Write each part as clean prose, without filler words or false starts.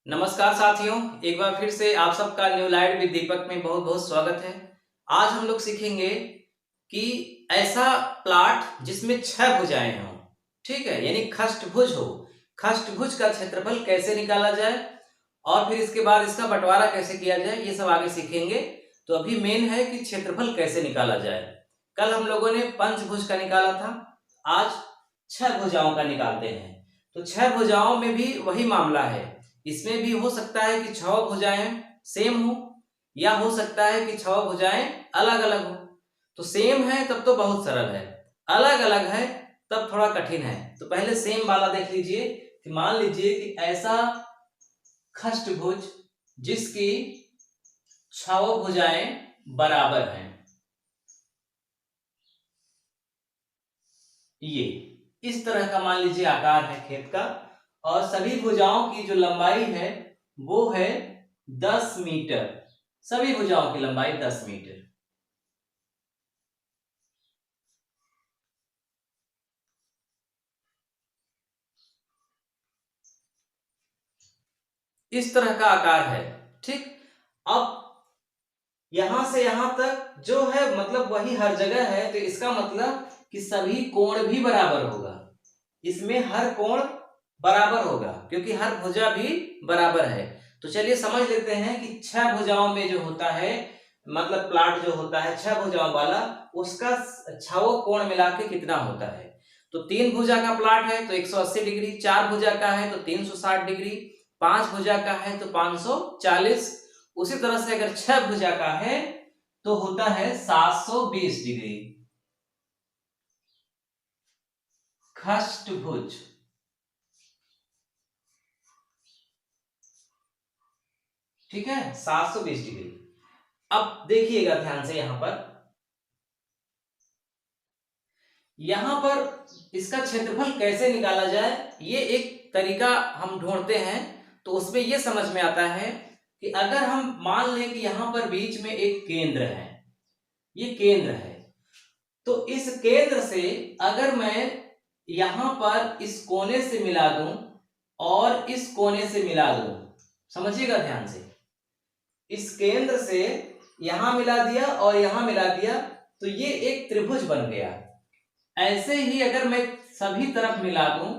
नमस्कार साथियों, एक बार फिर से आप सबका न्यू लाइट विद दीपक में बहुत बहुत स्वागत है। आज हम लोग सीखेंगे कि ऐसा प्लाट जिसमें 6 भुजाएं हों, ठीक है, यानी खष्टभुज हो। खष्टभुज का क्षेत्रफल कैसे निकाला जाए और फिर इसके बाद इसका बंटवारा कैसे किया जाए, ये सब आगे सीखेंगे। तो अभी मेन है कि क्षेत्रफल कैसे निकाला जाए। कल हम लोगों ने पंचभुज का निकाला था, आज 6 भुजाओं का निकालते हैं। तो 6 भुजाओं में भी वही मामला है। इसमें भी हो सकता है कि 6 भुजाएं सेम हो या हो सकता है कि 6 भुजाएं अलग अलग हो। तो सेम है तब तो बहुत सरल है, अलग अलग है तब थोड़ा कठिन है। तो पहले सेम वाला देख लीजिए कि मान लीजिए कि ऐसा खष्टभुज जिसकी 6 भुजाएं बराबर हैं, ये इस तरह का मान लीजिए आकार है खेत का, और सभी भुजाओं की जो लंबाई है वो है 10 मीटर। सभी भुजाओं की लंबाई 10 मीटर। इस तरह का आकार है, ठीक। अब यहां से यहां तक जो है मतलब वही हर जगह है, तो इसका मतलब कि सभी कोण भी बराबर होगा। इसमें हर कोण बराबर होगा क्योंकि हर भुजा भी बराबर है। तो चलिए समझ लेते हैं कि 6 भुजाओं में जो होता है, मतलब प्लाट जो होता है 6 भुजाओं वाला, उसका 6 कोण मिला के कितना होता है। तो 3 भुजा का प्लाट है तो 180 डिग्री, 4 भुजा का है तो 360 डिग्री, 5 भुजा का है तो 540। उसी तरह से अगर 6 भुजा का है तो होता है 720 डिग्री। खष्टभुज, ठीक है, 720 डिग्री। अब देखिएगा ध्यान से, यहां पर इसका क्षेत्रफल कैसे निकाला जाए, ये एक तरीका हम ढूंढते हैं। तो उसमें यह समझ में आता है कि अगर हम मान लें कि यहां पर बीच में एक केंद्र है, ये केंद्र है, तो इस केंद्र से अगर मैं यहां पर इस कोने से मिला दूं और इस कोने से मिला दूं, समझिएगा ध्यान से, इस केंद्र से यहां मिला दिया और यहां मिला दिया, तो ये एक त्रिभुज बन गया। ऐसे ही अगर मैं सभी तरफ मिला दूं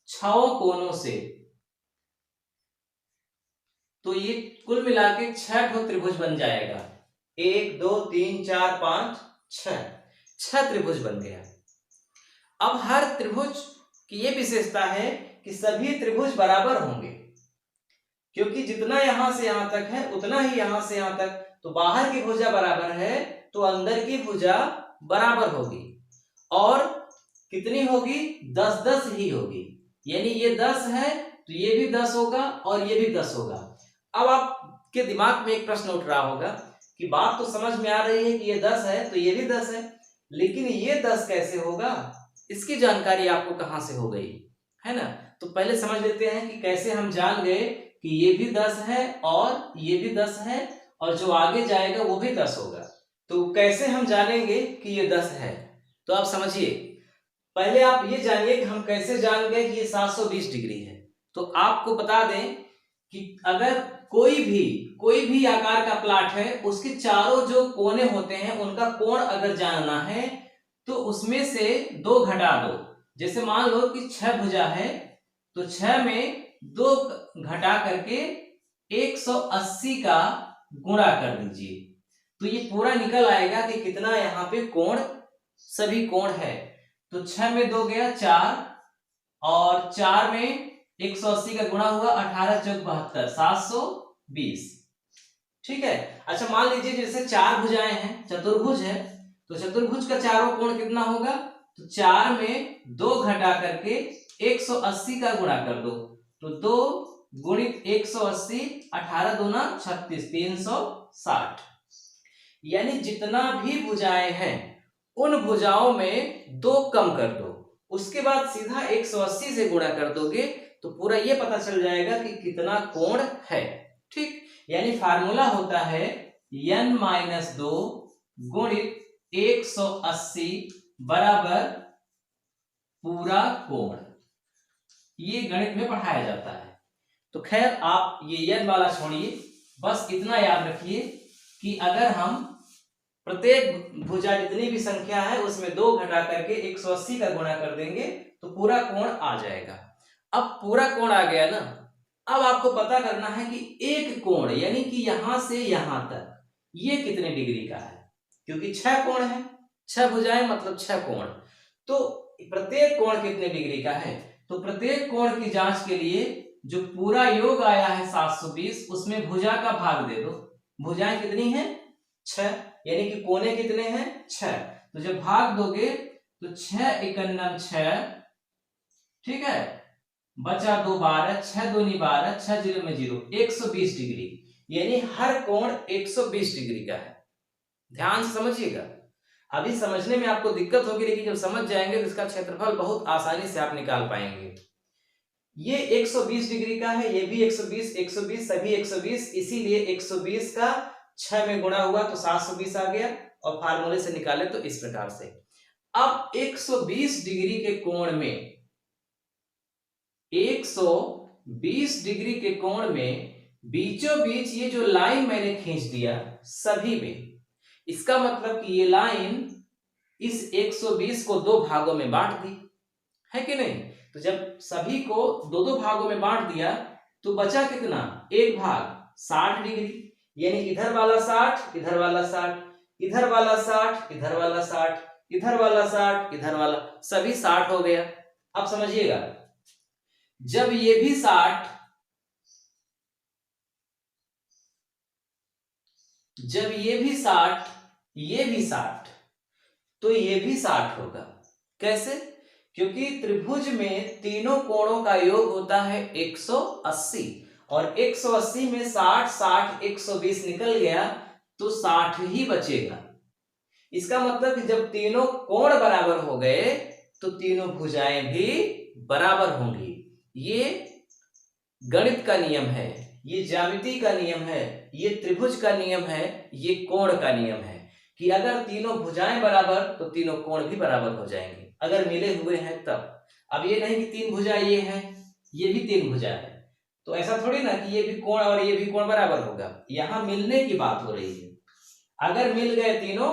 6 कोनों से, तो ये कुल मिला के 6 ठो त्रिभुज बन जाएगा। 1 2 3 4 5 6 त्रिभुज बन गया। अब हर त्रिभुज की ये विशेषता है कि सभी त्रिभुज बराबर होंगे, क्योंकि जितना यहां से यहां तक है उतना ही यहां से यहां तक। तो बाहर की भुजा बराबर है तो अंदर की भुजा बराबर होगी, और कितनी होगी, 10 10 ही होगी। यानी ये 10 है तो ये भी 10 होगा और ये भी 10 होगा। अब आपके दिमाग में एक प्रश्न उठ रहा होगा कि बात तो समझ में आ रही है कि ये 10 है तो ये भी 10 है, लेकिन ये 10 कैसे होगा, इसकी जानकारी आपको कहां से हो गई, है ना। तो पहले समझ लेते हैं कि कैसे हम जान गए कि ये भी 10 है और ये भी 10 है, और जो आगे जाएगा वो भी 10 होगा। तो कैसे हम जानेंगे कि ये 10 है, तो आप समझिए। पहले आप ये जानिए कि हम कैसे जान गए कि ये 720 डिग्री है। तो आपको बता दें कि अगर कोई भी आकार का प्लाट है, उसके चारों जो कोने होते हैं उनका कोण अगर जानना है तो उसमें से 2 घटा दो। जैसे मान लो कि 6 भुजा है तो 6 में 2 घटा करके 180 का गुणा कर दीजिए, तो ये पूरा निकल आएगा कि कितना यहाँ पे कोण, सभी कोण है। तो 6 में 2 गया 4, और 4 में 180 का गुणा हुआ 18 चौक 72, 720, ठीक है। अच्छा मान लीजिए जैसे 4 भुजाएं हैं, चतुर्भुज है, तो चतुर्भुज का चारों कोण कितना होगा, तो 4 में 2 घटा करके 180 का गुणा कर दो, तो 2 गुणित 180, 18 दूना 36, 360। यानी जितना भी भुजाएं हैं उन भुजाओं में 2 कम कर दो, उसके बाद सीधा 180 से गुणा कर दोगे तो पूरा ये पता चल जाएगा कि कितना कोण है, ठीक। यानी फार्मूला होता है n-2 गुणित 180 बराबर पूरा कोण। ये गणित में पढ़ाया जाता है। तो खैर आप ये यन वाला छोड़िए, बस इतना याद रखिए कि अगर हम प्रत्येक भुजा जितनी भी संख्या है उसमें 2 घटा करके 180 का गुणा कर देंगे तो पूरा कोण आ जाएगा। अब पूरा कोण आ गया ना, अब आपको पता करना है कि एक कोण यानी कि यहां से यहां तक ये कितने डिग्री का है, क्योंकि 6 कोण है, 6 भुजाएं मतलब 6 कोण। तो प्रत्येक कोण कितने डिग्री का है, तो प्रत्येक कोण की जांच के लिए जो पूरा योग आया है 720 उसमें भुजा का भाग दे दो। भुजाएं कितनी हैं 6, यानी कि कोने कितने हैं 6। तो जब भाग दोगे तो 6 एकन्नम 6, ठीक है, बचा 2 12, 6 दूनी 12, 6 0 में 0, 120 डिग्री, यानी हर कोण 120 डिग्री का है। ध्यान से समझिएगा, अभी समझने में आपको दिक्कत होगी लेकिन जब समझ जाएंगे तो इसका क्षेत्रफल बहुत आसानी से आप निकाल पाएंगे। ये 120 डिग्री का है, ये भी 120, 120 सभी 120, इसीलिए 120 का 6 में गुणा हुआ तो 720 आ गया और फार्मूले से निकाले तो इस प्रकार से। अब 120 डिग्री के कोण में 120 डिग्री के कोण में बीचों बीच ये जो लाइन मैंने खींच दिया सभी में, इसका मतलब कि ये लाइन इस 120 को 2 भागों में बांट दी है कि नहीं। तो जब सभी को 2-2 भागों में बांट दिया तो बचा कितना, एक भाग 60 डिग्री, यानी इधर वाला 60, इधर वाला 60, इधर वाला 60, इधर वाला 60, इधर वाला 60, इधर वाला, सभी 60 हो गया। अब समझिएगा, जब ये भी 60, जब ये भी 60, ये भी 60, तो ये भी 60 होगा। कैसे, क्योंकि त्रिभुज में तीनों कोणों का योग होता है 180 और 180 में 60 60 120 निकल गया तो 60 ही बचेगा। इसका मतलब कि जब तीनों कोण बराबर हो गए तो तीनों भुजाएं भी बराबर होंगी। ये गणित का नियम है, ये ज्यामिति का नियम है, ये त्रिभुज का नियम है, ये कोण का नियम है कि अगर तीनों भुजाएं बराबर तो तीनों कोण भी बराबर हो जाएंगे अगर मिले हुए हैं तब। अब ये नहीं कि 3 भुजा ये है, ये भी 3 भुजा है, तो ऐसा थोड़ी ना कि ये भी कोण और ये भी कोण बराबर होगा, यहां मिलने की बात हो रही है। अगर मिल गए तीनों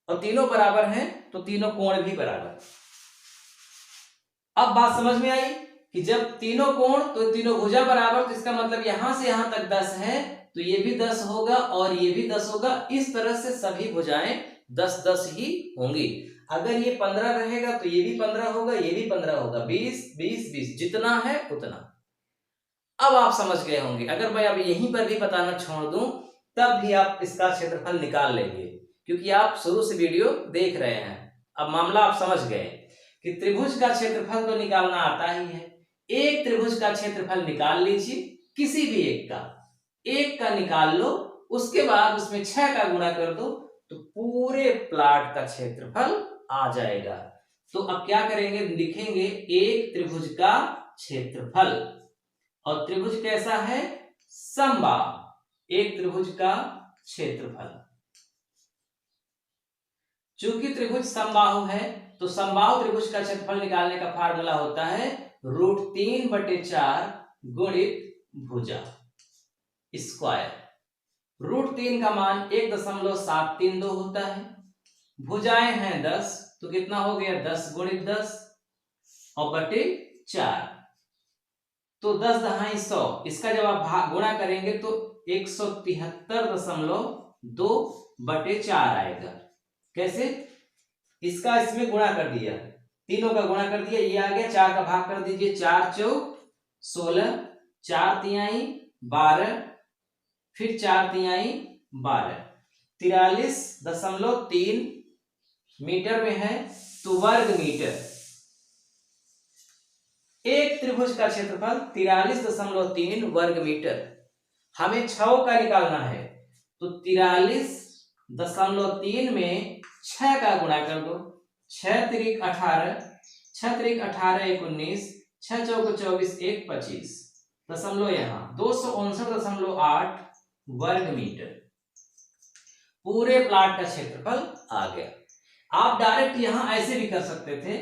और तीनों बराबर हैं तो तीनों कोण भी बराबर। अब बात समझ में आई कि जब तीनों कोण तो तीनों भुजा बराबर, तो इसका मतलब यहां से यहां तक 10 है तो ये भी 10 होगा और ये भी 10 होगा। इस तरह से सभी भुजाएं 10-10 ही होंगी। अगर ये 15 रहेगा तो ये भी 15 होगा, ये भी 15 होगा, 20 20 20 जितना है उतना। अब आप समझ गए होंगे। अगर मैं अब यहीं पर भी बताना छोड़ दूं तब भी आप इसका क्षेत्रफल निकाल लेंगे, क्योंकि आप शुरू से वीडियो देख रहे हैं। अब मामला आप समझ गए कि त्रिभुज का क्षेत्रफल तो निकालना आता ही है। एक त्रिभुज का क्षेत्रफल निकाल लीजिए, किसी भी एक का निकाल लो, उसके बाद उसमें 6 का गुणा कर दो तो पूरे प्लाट का क्षेत्रफल आ जाएगा। तो अब क्या करेंगे, लिखेंगे एक त्रिभुज का क्षेत्रफल, और त्रिभुज कैसा है, समबाहु। एक त्रिभुज का क्षेत्रफल, चूंकि त्रिभुज समबाहु है तो समबाहु त्रिभुज का क्षेत्रफल निकालने का फार्मूला होता है √3/4 गुणित भुजा स्क्वायर। √3 का मान 1.732 होता है, भुजाएं हैं 10 तो कितना हो गया 10 गुणित 10 और बटे 4, तो 10 दहाई 100। इसका जब आप गुणा करेंगे तो 173.2/4 आएगा। कैसे, इसका इसमें गुणा कर दिया, तीनों का गुणा कर दिया, ये आ गया, 4 का भाग कर दीजिए, 4 चौक 16, 4 तिहाई 12, फिर 4 तिहाई 12, 43.3 मीटर में है तो वर्ग मीटर। एक त्रिभुज का क्षेत्रफल 43.3 वर्ग मीटर। हमें 6 का निकालना है तो 43.3 में 6 का गुणा कर दो, 6 त्रिक 18, 6 त्रिक 18 1 19, 6 चौक 24 1 25, दशमलव यहाँ 259.8 वर्ग मीटर पूरे प्लाट का क्षेत्रफल आ गया। आप डायरेक्ट यहां ऐसे भी कर सकते थे,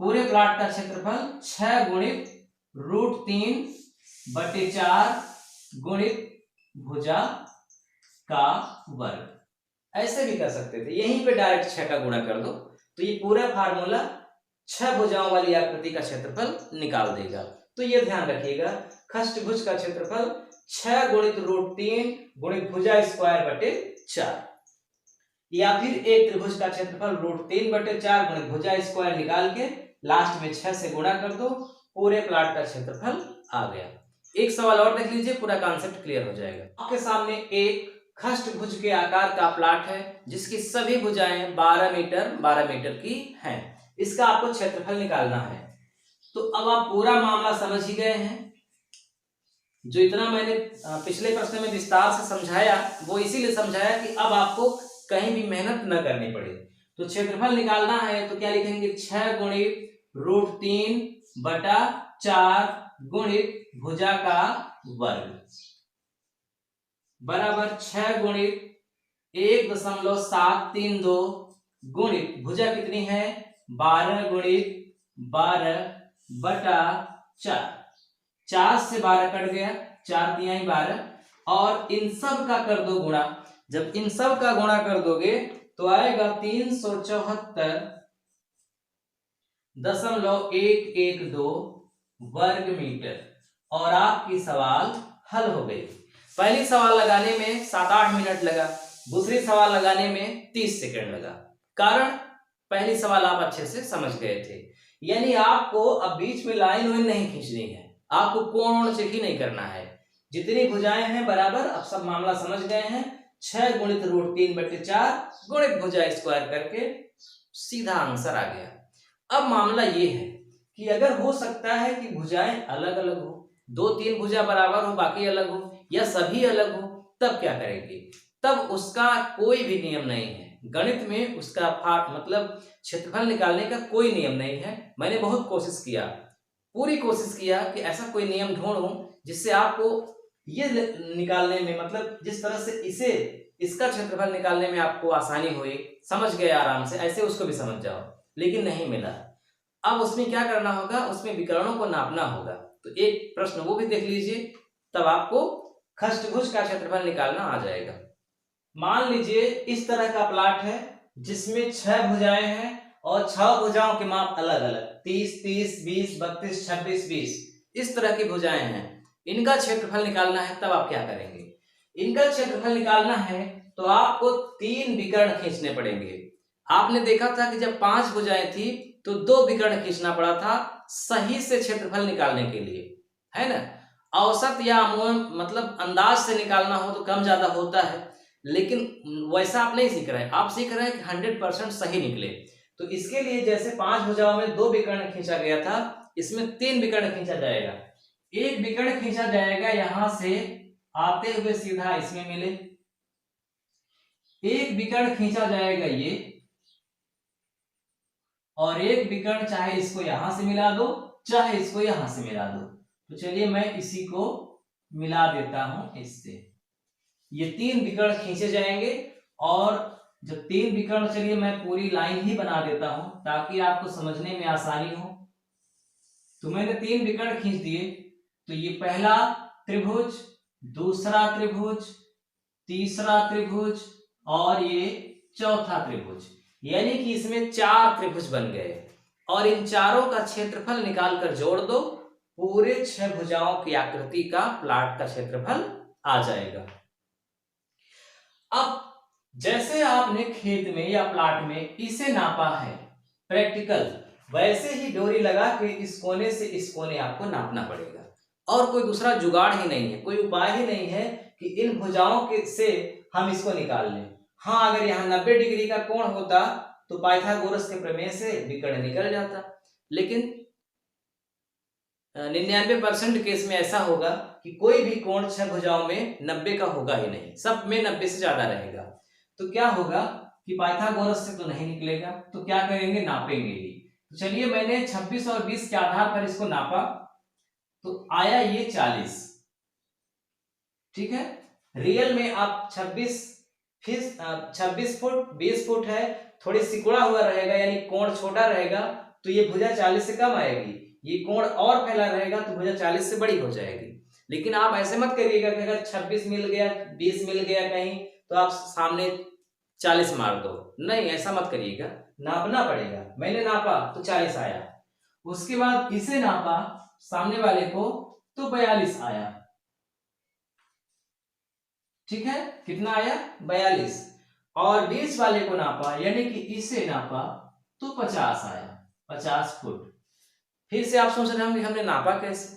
पूरे प्लाट का क्षेत्रफल 6 गुणित √3 बटे 4 गुणित भुजा का वर्ग। ऐसे भी कर सकते थे, यहीं पे डायरेक्ट 6 का गुणा कर दो तो ये पूरा फार्मूला 6 भुजाओं वाली आकृति का क्षेत्रफल निकाल देगा। तो ये ध्यान रखिएगा, खष्टभुज का क्षेत्रफल 6 गुणित √3 गुणित भुजा स्क्वायर बटे 4, या फिर एक त्रिभुज का क्षेत्रफल √3 बटे 4 गुणित भुजा स्क्वायर निकाल के लास्ट में 6 से गुणा कर दो, पूरे प्लाट का क्षेत्रफल आ गया। एक सवाल और देख लीजिए, पूरा कॉन्सेप्ट क्लियर हो जाएगा। आपके सामने एक खष्टभुज के आकार का प्लाट है जिसकी सभी भुजाएं 12 मीटर की हैं। इसका आपको क्षेत्रफल निकालना है। तो अब आप पूरा मामला समझ ही गए हैं। जो इतना मैंने पिछले प्रश्न में विस्तार से समझाया वो इसीलिए समझाया कि अब आपको कहीं भी मेहनत न करनी पड़े। तो क्षेत्रफल निकालना है तो क्या लिखेंगे, 6 गुणित √3 बटा 4 गुणित भुजा का वर्ग बराबर 6 गुणित 1.732 गुणित भुजा कितनी है 12 गुणित 12 बटा 4। 4 से 12 कट गया, 4 तिहाई 12, और इन सब का कर दो गुणा। जब इन सब का गुणा कर दोगे तो आएगा 374.112 वर्ग मीटर, और आपकी सवाल हल हो गई। पहली सवाल लगाने में 7-8 मिनट लगा, दूसरी सवाल लगाने में 30 सेकंड लगा। कारण पहली सवाल आप अच्छे से समझ गए थे। यानी आपको अब बीच में लाइन नहीं खींचनी है, आपको कोण चेक ही नहीं करना है। जितनी भुजाएं हैं बराबर, अब सब मामला समझ गए हैं। 6 गुणित √3 बटे 4 गुणित भुजा स्क्वायर करके सीधा आंसर आ गया। अब मामला ये है कि अगर हो सकता है कि भुजाएं अलग अलग हो, 2-3 भुजा बराबर हो बाकी अलग हो, या सभी अलग हो, तब क्या करेंगे? तब उसका कोई भी नियम नहीं है गणित में, उसका मतलब क्षेत्रफल निकालने का कोई नियम नहीं है। मैंने बहुत कोशिश किया, पूरी कोशिश किया कि ऐसा कोई नियम ढूंढूं जिससे आपको ये निकालने में, मतलब जिस तरह से इसका क्षेत्रफल निकालने में आपको आसानी हुई, समझ गए आराम से, ऐसे उसको भी समझ जाओ, लेकिन नहीं मिला। अब उसमें क्या करना होगा, उसमें विकर्णों को नापना होगा। तो एक प्रश्न वो भी देख लीजिए, तब आपको खष्टभुज का क्षेत्रफल निकालना आ जाएगा। मान लीजिए इस तरह का प्लाट है जिसमें 6 भुजाएं हैं और 6 भुजाओं के माप अलग अलग, 30, 30, 20, 32, 26, 20, इस तरह की भुजाएं हैं। इनका क्षेत्रफल निकालना है, तब आप क्या करेंगे? इनका क्षेत्रफल निकालना है तो आपको 3 विकर्ण खींचने पड़ेंगे। आपने देखा था कि जब 5 भुजाएं थी तो 2 विकर्ण खींचना पड़ा था सही से क्षेत्रफल निकालने के लिए, है ना। औसत या मतलब अंदाज से निकालना हो तो कम ज्यादा होता है, लेकिन वैसा आप नहीं सीख रहे हैं। आप सीख रहे हैं कि 100% सही निकले। तो इसके लिए जैसे 5 भुजाओं में 2 विकर्ण खींचा गया था, इसमें 3 विकर्ण खींचा जाएगा। एक विकर्ण खींचा जाएगा यहां से आते हुए सीधा इसमें मिले, एक विकर्ण खींचा जाएगा ये, और एक विकर्ण चाहे इसको यहां से मिला दो चाहे इसको यहां से मिला दो। तो चलिए मैं इसी को मिला देता हूं इससे। ये 3 विकर्ण खींचे जाएंगे, और जब 3 विकर्ण, चलिए मैं पूरी लाइन ही बना देता हूं ताकि आपको समझने में आसानी हो। तो मैंने 3 विकर्ण खींच दिए, तो ये पहला त्रिभुज, दूसरा त्रिभुज, तीसरा त्रिभुज और ये चौथा त्रिभुज, यानी कि इसमें 4 त्रिभुज बन गए। और इन चारों का क्षेत्रफल निकालकर जोड़ दो, पूरे 6 भुजाओं की आकृति का प्लाट का क्षेत्रफल आ जाएगा। अब जैसे आपने खेत में या प्लाट में इसे नापा है प्रैक्टिकल, वैसे ही डोरी लगा के इस कोने से इस कोने आपको नापना पड़ेगा। और कोई दूसरा जुगाड़ ही नहीं है, कोई उपाय ही नहीं है कि इन भुजाओं के से हम इसको निकाल लें। हाँ, अगर यहाँ 90 डिग्री का कोण होता तो पाइथागोरस के प्रमेय से विकर्ण निकल जाता, लेकिन 99% केस में ऐसा होगा कि कोई भी कोण 6 भुजाओं में 90 का होगा ही नहीं, सब में 90 से ज्यादा रहेगा। तो क्या होगा कि पाइथागोरस से तो नहीं निकलेगा, तो क्या करेंगे, नापेंगे ही। तो चलिए मैंने 26 और 20 के आधार पर इसको नापा, तो आया ये 40। ठीक है, रियल में आप 26 फुट 20 फुट है, थोड़ी सिकुड़ा हुआ रहेगा, यानी कोण छोटा रहेगा, तो ये भुजा 40 से कम आएगी। ये कोण और फैला रहेगा तो भुजा 40 से बड़ी हो जाएगी। लेकिन आप ऐसे मत करिएगा कि अगर 26 मिल गया, 20 मिल गया कहीं, तो आप सामने 40 मार दो। नहीं, ऐसा मत करिएगा, नापना पड़ेगा। मैंने नापा तो 40 आया, उसके बाद इसे नापा सामने वाले को तो 42 आया। ठीक है, कितना आया? 42। और बीच वाले को नापा यानी कि इसे नापा तो 50 आया, 50 फुट। फिर से आप सोच रहे होंगे हमने नापा कैसे?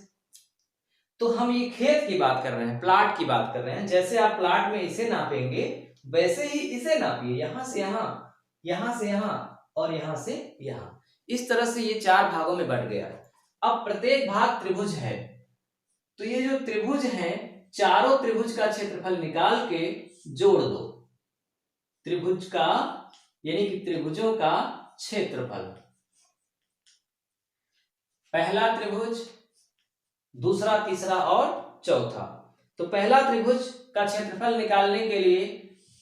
तो हम ये खेत की बात कर रहे हैं, प्लाट की बात कर रहे हैं। जैसे आप प्लाट में इसे नापेंगे वैसे ही इसे नापिए, यहां से यहां, यहां से यहां और यहां से यहां। इस तरह से ये 4 भागों में बट गया। अब प्रत्येक भाग त्रिभुज है, तो ये जो त्रिभुज है, चारों त्रिभुज का क्षेत्रफल निकाल के जोड़ दो। त्रिभुज का यानी कि त्रिभुजों का क्षेत्रफल, पहला त्रिभुज, दूसरा, तीसरा और चौथा। तो पहला त्रिभुज का क्षेत्रफल निकालने के लिए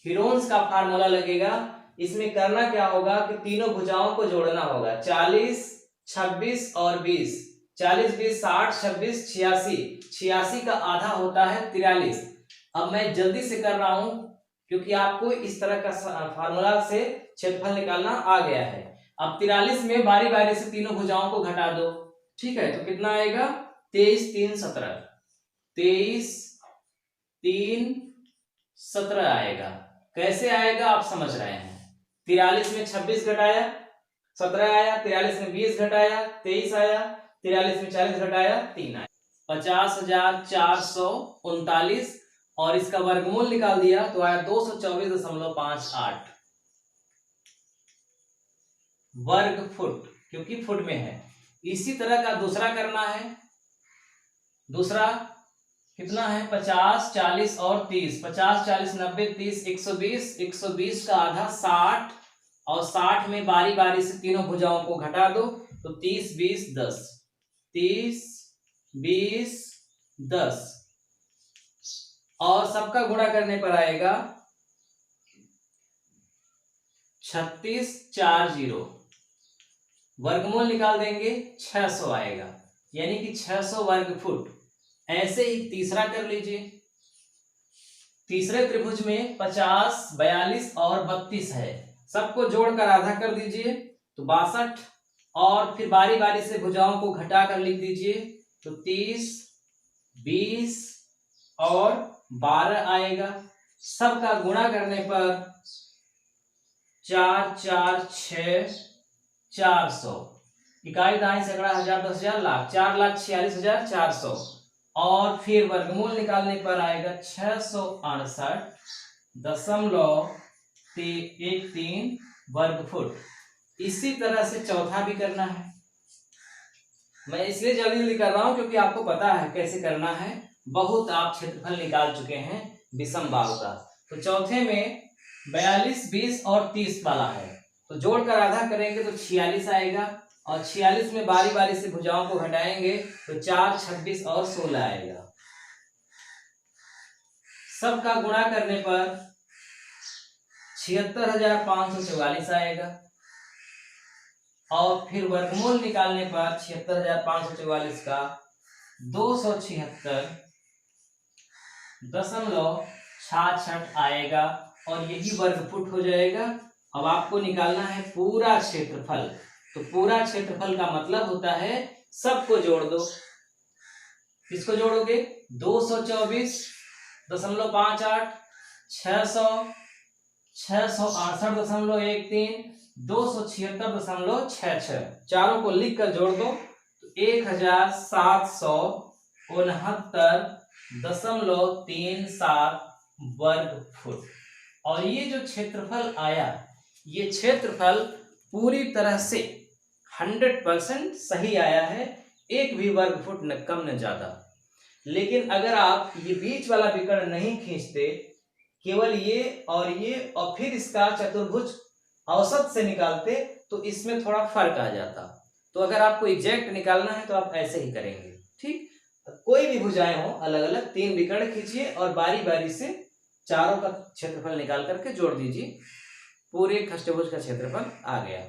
हीरोन्स का फार्मूला लगेगा। इसमें करना क्या होगा कि तीनों भुजाओं को जोड़ना होगा, 40, 26 और 20। 40, 20, 60, 26, 86। 86 का आधा होता है 43। अब मैं जल्दी से कर रहा हूं क्योंकि आपको इस तरह का फार्मूला से क्षेत्रफल निकालना आ गया है। अब 43 में बारी बारी से तीनों भुजाओं को घटा दो। ठीक है, तो कितना आएगा? 23, 3, 17। 23, 3, 17 आएगा। कैसे आएगा आप समझ रहे हैं? 43 में 26 घटाया 17 आया, 43 में 20 घटाया 23 आया, 43 में 40 घटाया 3 आया, 50,439। और इसका वर्गमूल निकाल दिया तो आया 224.58 वर्ग फुट, क्योंकि फुट में है। इसी तरह का दूसरा करना है। दूसरा कितना है? 50, 40 और 30। 50, 40, 90, 30, 120। 120 का आधा 60 और 60 में बारी बारी से तीनों भुजाओं को घटा दो तो 30, 20, 10। 30, 20, 10 और सबका गुणा करने पर आएगा 3640। वर्गमूल निकाल देंगे 600 आएगा, यानी कि 600 वर्ग फुट। ऐसे ही तीसरा कर लीजिए। तीसरे त्रिभुज में 50, 42 और 32 है, सबको जोड़कर आधा कर दीजिए तो 62 और फिर बारी बारी से भुजाओं को घटा कर लिख दीजिए तो 30, 20 और 12 आएगा। सबका गुणा करने पर 4, 4, 6, 400। इकाई दाई सैकड़ा हजार 10,000 लाख, 4,46,400। और फिर वर्गमूल निकालने पर आएगा 668.13 वर्ग फुट। इसी तरह से चौथा भी करना है। मैं इसलिए जल्दी जल्दी कर रहा हूं क्योंकि आपको पता है कैसे करना है, बहुत आप क्षेत्रफल निकाल चुके हैं विषम बाहु का। तो चौथे में 42, 20 और 30 वाला है, तो जोड़कर आधा करेंगे तो 46 आएगा और 46 में बारी बारी से भुजाओं को घटाएंगे तो 4, 26 और 16 आएगा। सबका गुणा करने पर 76,544 आएगा और फिर वर्गमूल निकालने पर 76,544 का 276.66 आएगा और यही वर्ग फुट हो जाएगा। अब आपको निकालना है पूरा क्षेत्रफल। तो पूरा क्षेत्रफल का मतलब होता है सबको जोड़ दो। किसको जोड़ोगे? 224.58, 600, 668.13, 276.66। चारों को लिख कर जोड़ दो तो 1769.37 वर्ग फुट। और ये जो क्षेत्रफल आया, ये क्षेत्रफल पूरी तरह से 100% सही आया है, एक भी वर्ग फुट न कम न ज्यादा। लेकिन अगर आप ये बीच वाला विकर्ण नहीं खींचते, केवल ये और फिर इसका चतुर्भुज औसत से निकालते तो इसमें थोड़ा फर्क आ जाता। तो अगर आपको एग्जैक्ट निकालना है तो आप ऐसे ही करेंगे। ठीक, तो कोई भी भुजाएं हो अलग अलग 3 विकर्ण खींचिए और बारी बारी से चारों का क्षेत्रफल निकाल करके जोड़ दीजिए। पूरे खष्टभुज का क्षेत्रफल आ गया।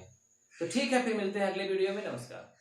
तो ठीक है, फिर मिलते हैं अगले वीडियो में। नमस्कार।